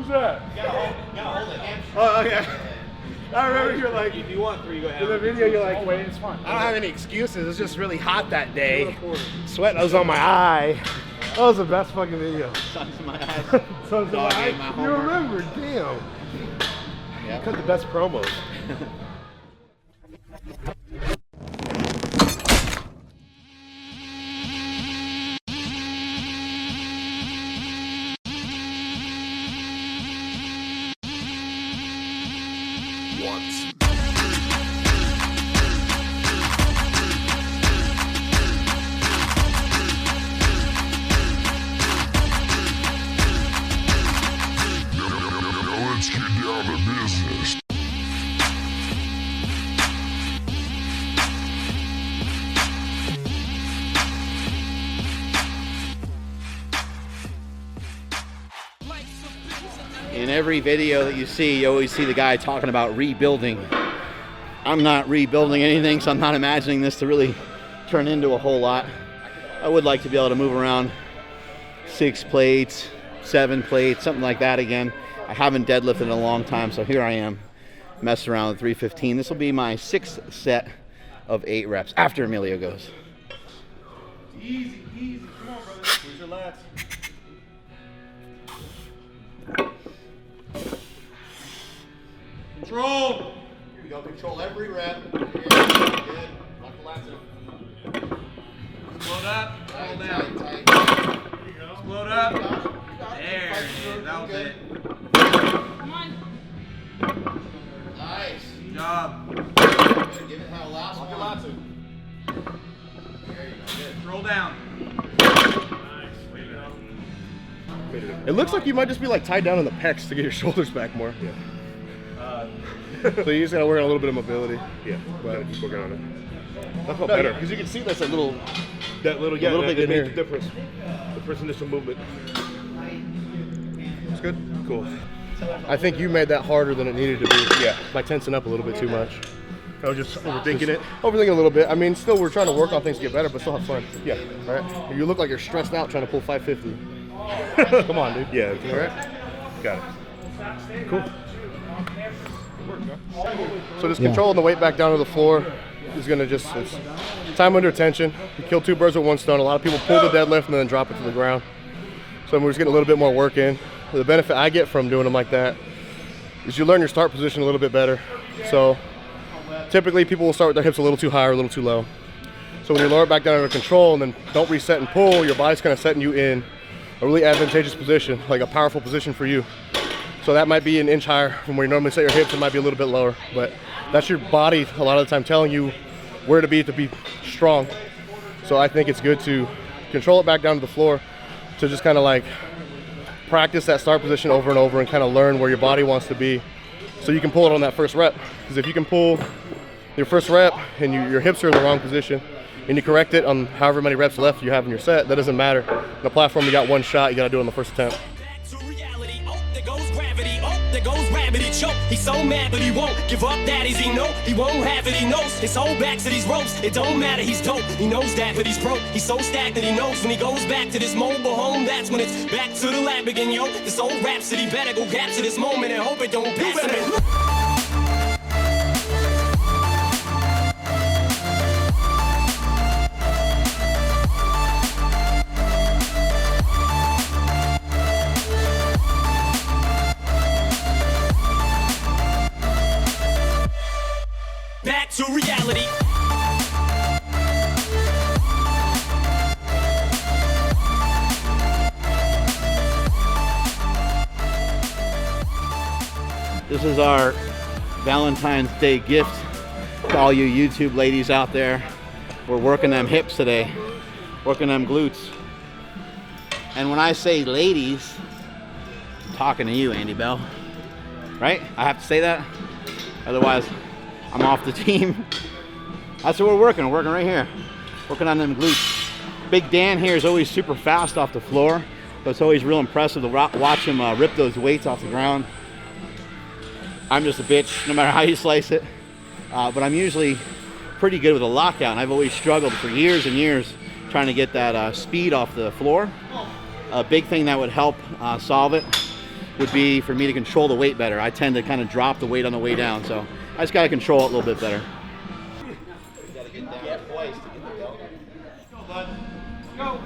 that? You gotta hold it. Oh, okay. I remember you're like, If you want 3, go ahead. in the video you're like, wait, it's fine. I don't have any excuses. It was just really hot that day. Sweat was on my eye. That was the best fucking video. Sun's in my eyes. Sun's in my Dog ate eye. my You homework. remember, damn. Yeah. Cut the best promos. Let's get down to business. In every video that you see, you always see the guy talking about rebuilding. I'm not rebuilding anything, so I'm not imagining this to really turn into a whole lot. I would like to be able to move around 6 plates, 7 plates, something like that again. I haven't deadlifted in a long time, so here I am, messing around with 315. This will be my 6th set of 8 reps after Emilio goes. Easy, easy. Come on, brother. Where's your lats? Control. Here we go. Control every rep. Good. Lock the lats in. Explode up. Hold down. Tight. Here you go. Explode up. There. That was it. Come on. Nice. Good job. Good. Give it how last one. Lock the lats in. There you go. Good. Roll down. Nice. Way to go. It looks like you might just be like tied down in the pecs to get your shoulders back more. Yeah. So you just gotta work on a little bit of mobility. Yeah, but keep working on it. That felt better because you can see that's a little, yeah, a little bit that made the difference. The first initial movement. It's good. Cool. I think you made that harder than it needed to be. Yeah, by tensing up a little bit too much. I was just overthinking it. Overthinking a little bit. I mean, still we're trying to work on things to get better, but still have fun. Yeah. All right. You look like you're stressed out trying to pull 550. Come on, dude. Yeah. All right. Got it. Cool. So just controlling the weight back down to the floor is going to just, it's time under tension. You kill 2 birds with 1 stone. A lot of people pull the deadlift and then drop it to the ground. So we're just getting a little bit more work in. The benefit I get from doing them like that is you learn your start position a little bit better. So typically people will start with their hips a little too high or a little too low. So when you lower it back down under control and then don't reset and pull, your body's kind of setting you in a really advantageous position, like a powerful position for you. So that might be an inch higher from where you normally set your hips. It might be a little bit lower, but that's your body a lot of the time telling you where to be strong. So I think it's good to control it back down to the floor to just kind of like practice that start position over and over and kind of learn where your body wants to be so you can pull it on that first rep. Because if you can pull your first rep and your hips are in the wrong position and you correct it on however many reps left you have in your set, that doesn't matter. On the platform, you got 1 shot, you got to do it on the first attempt. Choke. He's so mad, but he won't give up. That is, he know he won't have it. He knows his whole back to these ropes. It don't matter, he's dope. He knows that, but he's broke. He's so stagnant, he knows when he goes back to this mobile home. That's when it's back to the lab again, yo. This old rhapsody better go capture this moment and hope it don't pass him. Back to reality. This is our Valentine's Day gift to all you YouTube ladies out there. We're working them hips today, working them glutes. And when I say ladies, I'm talking to you, Andy Bell. Right? I have to say that? Otherwise, I'm off the team. That's what we're working right here. Working on them glutes. Big Dan here is always super fast off the floor, so it's always real impressive to watch him rip those weights off the ground. I'm just a bitch, no matter how you slice it. But I'm usually pretty good with a lockout, and I've always struggled for years and years trying to get that speed off the floor. A big thing that would help solve it would be for me to control the weight better. I tend to kind of drop the weight on the way down, so I just got to control it a little bit better. You got to get down twice to get the belt. Go, bud. Go.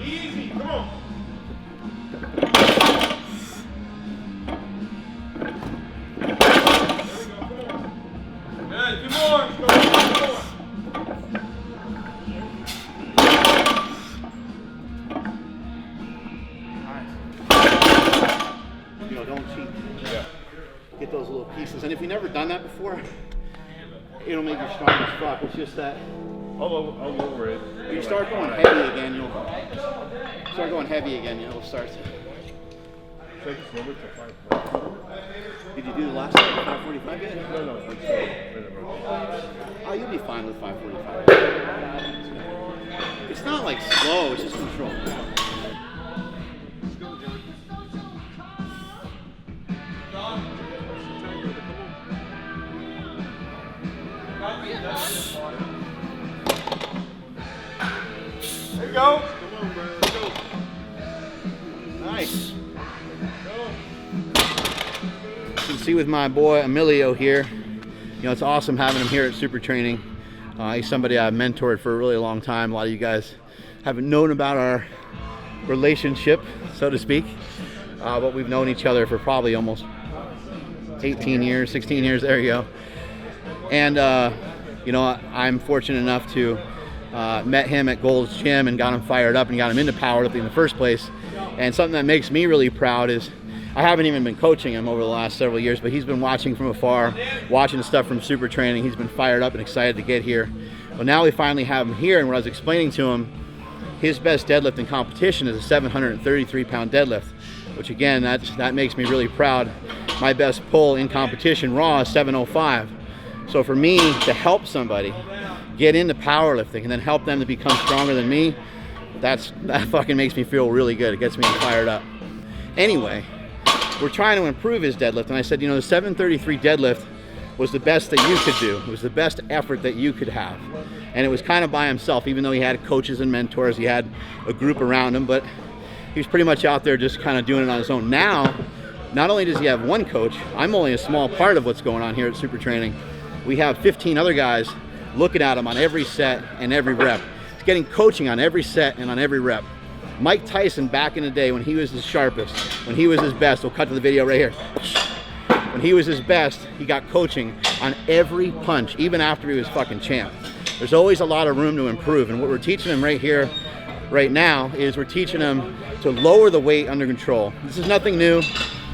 Easy, come on. Good, 2 more. Go, 2 more. You know, don't cheat. Yeah. Get those little pieces. And if you've never done that before, it'll make you strong as fuck. It's just that I'll lower it. when you start going heavy again, you'll start. Take it slower to 5. Did you do the last one at 545 yet? No. Oh, you'll be fine with 545. It's not like slow, it's just control. There you go. Come on, bro. Let's go. Nice. You can see with my boy Emilio here, you know, it's awesome having him here at SuperTraining. He's somebody I've mentored for a really long time. A lot of you guys haven't known about our relationship, so to speak, but we've known each other for probably almost 18 years, 16 years, there you go. And, you know, I'm fortunate enough to met him at Gold's Gym and got him fired up and got him into powerlifting in the first place. And something that makes me really proud is I haven't even been coaching him over the last several years, but he's been watching from afar, watching the stuff from SuperTraining. He's been fired up and excited to get here. Well, now we finally have him here, and what I was explaining to him, his best deadlift in competition is a 733-pound deadlift, which again, that makes me really proud. My best pull in competition raw is 705. So for me to help somebody get into powerlifting and then help them to become stronger than me, that fucking makes me feel really good. It gets me fired up. Anyway, we're trying to improve his deadlift, and I said, you know, the 733 deadlift was the best that you could do. It was the best effort that you could have. And it was kind of by himself, even though he had coaches and mentors, he had a group around him, but he was pretty much out there just kind of doing it on his own. Now, not only does he have one coach, I'm only a small part of what's going on here at SuperTraining. We have 15 other guys looking at him on every set and every rep. He's getting coaching on every set and on every rep. Mike Tyson, back in the day when he was his sharpest, when he was his best, we'll cut to the video right here. When he was his best, he got coaching on every punch, even after he was fucking champ. There's always a lot of room to improve, and what we're teaching him right here, right now, is we're teaching him to lower the weight under control. This is nothing new.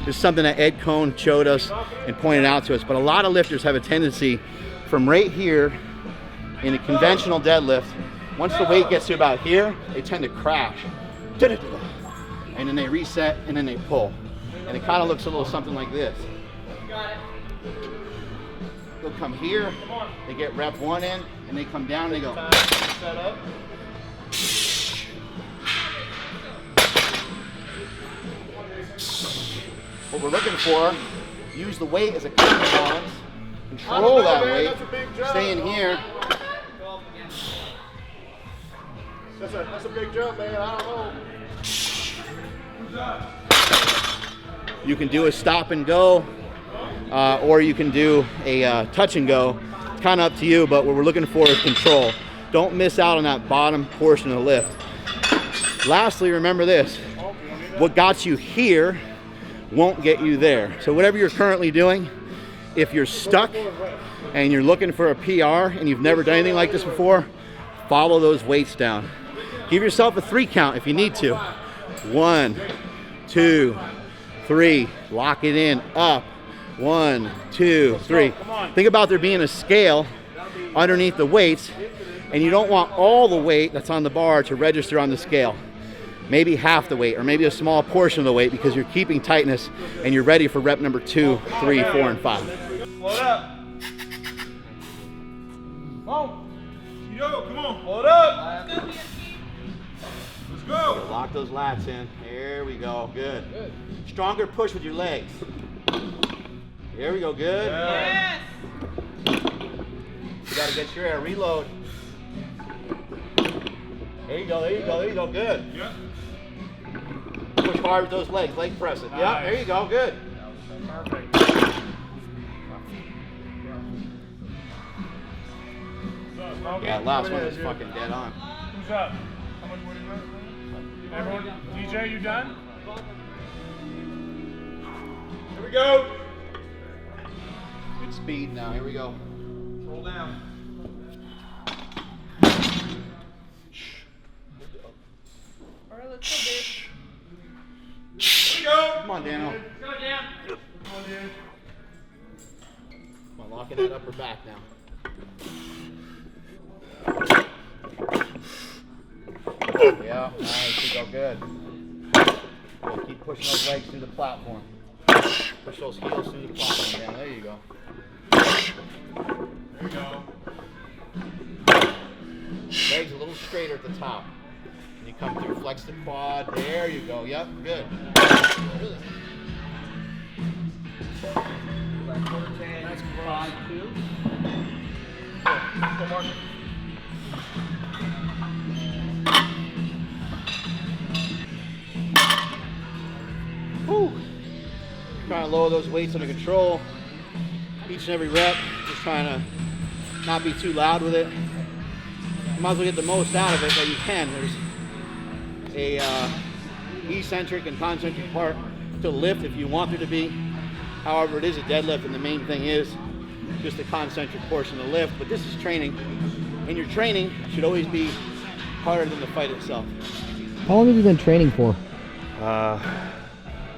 This is something that Ed Cohn showed us and pointed out to us, but a lot of lifters have a tendency from right here in a conventional deadlift, once the weight gets to about here, they tend to crash. And then they reset and then they pull. And it kind of looks a little something like this. They'll come here, they get rep 1 in, and they come down and they go. Set up. What we're looking for, use the weight as a counterbalance, control that weight, stay in here. That's a big jump, man. I don't know. You can do a stop and go, or you can do a touch and go. It's kind of up to you, but what we're looking for is control. Don't miss out on that bottom portion of the lift. Lastly, remember this. What got you here won't get you there. So whatever you're currently doing, if you're stuck and you're looking for a PR and you've never done anything like this before, follow those weights down. Give yourself a 3 count if you need to. 1, 2, 3. Lock it in. Up. 1, 2, 3. Think about there being a scale underneath the weights, and you don't want all the weight that's on the bar to register on the scale. Maybe half the weight, or maybe a small portion of the weight, because you're keeping tightness and you're ready for rep number 2, 3, 4, and 5. Hold up. Come on. Yo, come on. Hold up. Let's go. Lock those lats in. There we go. Good. Stronger push with your legs. There we go. Good. Yes. You got to get your air. Reload. There you go. There you go. There you go. Good. Yeah. Push hard with those legs, leg press it. Yep, there you go, good. Perfect. Yeah, last one was fucking dead on. Who's up? How much more do you got? Everyone? DJ, you done? Here we go. Good speed now, here we go. Roll down. All right, let's go, babe. Here we go. Come on, Daniel. Let's go, Dan. Come on, dude. Come on, locking that upper back now. Yeah, nice, you go good. Good. Keep pushing those legs through the platform. Push those heels through the platform down. There you go. There we go. Legs a little straighter at the top. And you come through, flex the quad. There you go. Yep, good. That's 5-2. Go, Mark. Whew. Trying to lower those weights under control. Each and every rep, just trying to not be too loud with it. You might as well get the most out of it that you can. There's a eccentric and concentric part to lift if you want there to be. However, it is a deadlift, and the main thing is just the concentric portion of the lift. But this is training, and your training should always be harder than the fight itself. How long have you been training for?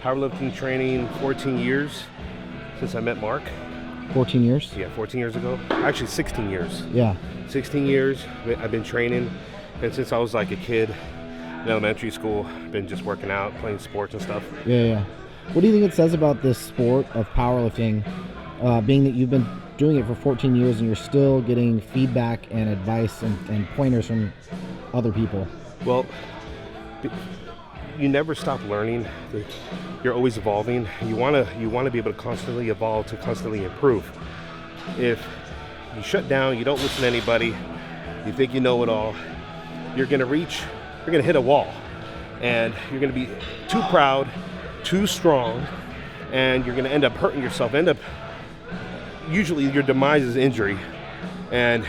Powerlifting training 14 years since I met Mark. 14 years? Yeah, 14 years ago. Actually, 16 years. Yeah. 16 years I've been training, and since I was like a kid in elementary school, I've been just working out, playing sports and stuff. Yeah. What do you think it says about this sport of powerlifting, being that you've been doing it for 14 years and you're still getting feedback and advice and pointers from other people? Well, you never stop learning. You're always evolving. You want to be able to constantly evolve, to constantly improve. If you shut down, you don't listen to anybody, you think you know it all, you're gonna hit a wall, and you're gonna be too proud, too strong, and you're gonna end up hurting yourself. Usually your demise is injury, and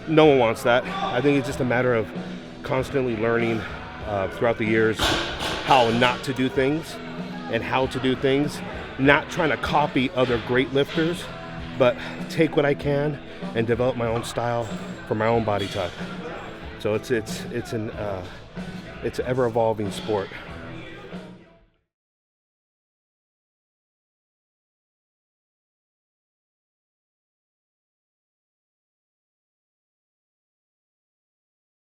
no one wants that. I think it's just a matter of constantly learning throughout the years how not to do things and how to do things, not trying to copy other great lifters, but take what I can and develop my own style for my own body type. So it's an ever evolving sport.